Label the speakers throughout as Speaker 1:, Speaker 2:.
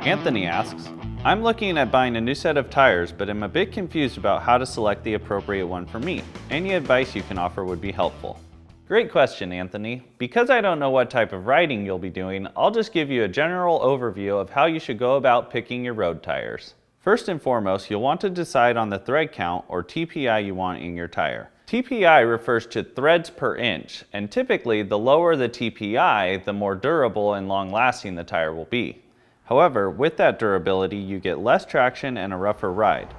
Speaker 1: Anthony asks, I'm looking at buying a new set of tires, but am a bit confused about how to select the appropriate one for me. Any advice you can offer would be helpful. Great question, Anthony. Because I don't know what type of riding you'll be doing, I'll just give you a general overview of how you should go about picking your road tires. First and foremost, you'll want to decide on the thread count or TPI you want in your tire. TPI refers to threads per inch, and typically the lower the TPI, the more durable and long-lasting the tire will be. However, with that durability, you get less traction and a rougher ride.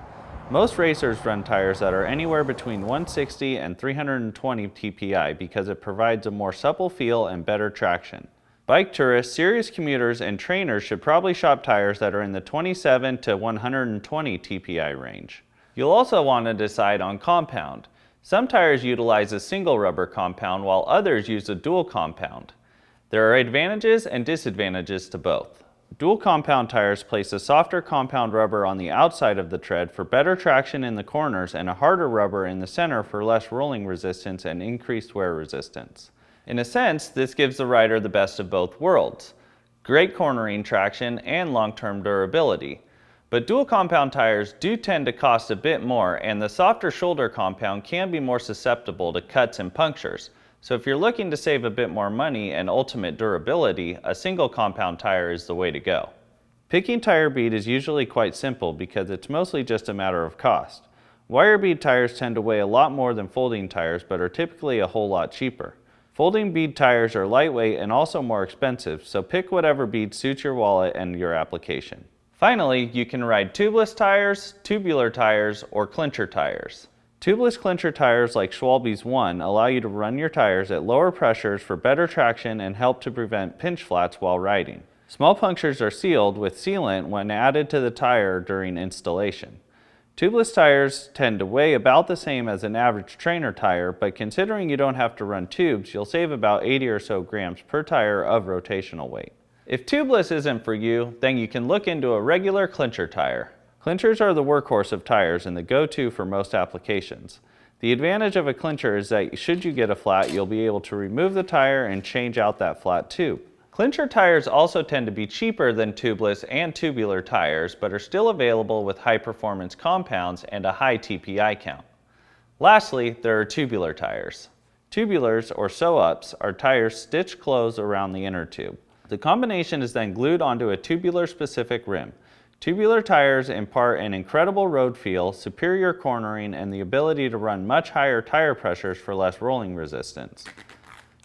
Speaker 1: Most racers run tires that are anywhere between 160 and 320 TPI because it provides a more supple feel and better traction. Bike tourists, serious commuters, and trainers should probably shop tires that are in the 27 to 120 TPI range. You'll also want to decide on compound. Some tires utilize a single rubber compound while others use a dual compound. There are advantages and disadvantages to both. Dual compound tires place a softer compound rubber on the outside of the tread for better traction in the corners and a harder rubber in the center for less rolling resistance and increased wear resistance. In a sense, this gives the rider the best of both worlds: great cornering traction and long-term durability. But dual compound tires do tend to cost a bit more, and the softer shoulder compound can be more susceptible to cuts and punctures. So if you're looking to save a bit more money and ultimate durability, a single compound tire is the way to go. Picking tire bead is usually quite simple because it's mostly just a matter of cost. Wire bead tires tend to weigh a lot more than folding tires, but are typically a whole lot cheaper. Folding bead tires are lightweight and also more expensive, so pick whatever bead suits your wallet and your application. Finally, you can ride tubeless tires, tubular tires, or clincher tires. Tubeless clincher tires like Schwalbe's 1 allow you to run your tires at lower pressures for better traction and help to prevent pinch flats while riding. Small punctures are sealed with sealant when added to the tire during installation. Tubeless tires tend to weigh about the same as an average trainer tire, but considering you don't have to run tubes, you'll save about 80 or so grams per tire of rotational weight. If tubeless isn't for you, then you can look into a regular clincher tire. Clinchers are the workhorse of tires and the go-to for most applications. The advantage of a clincher is that should you get a flat, you'll be able to remove the tire and change out that flat tube. Clincher tires also tend to be cheaper than tubeless and tubular tires, but are still available with high-performance compounds and a high TPI count. Lastly, there are tubular tires. Tubulars, or sew-ups, are tires stitched closed around the inner tube. The combination is then glued onto a tubular-specific rim. Tubular tires impart an incredible road feel, superior cornering, and the ability to run much higher tire pressures for less rolling resistance.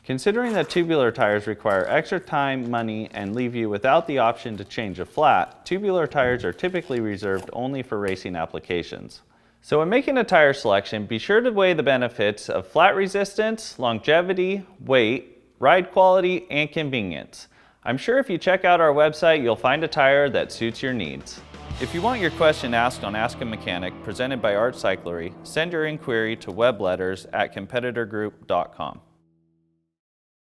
Speaker 1: Considering that tubular tires require extra time, money, and leave you without the option to change a flat, tubular tires are typically reserved only for racing applications. So when making a tire selection, be sure to weigh the benefits of flat resistance, longevity, weight, ride quality, and convenience. I'm sure if you check out our website, you'll find a tire that suits your needs. If you want your question asked on Ask a Mechanic, presented by Cyclery, send your inquiry to webletters@competitorgroup.com.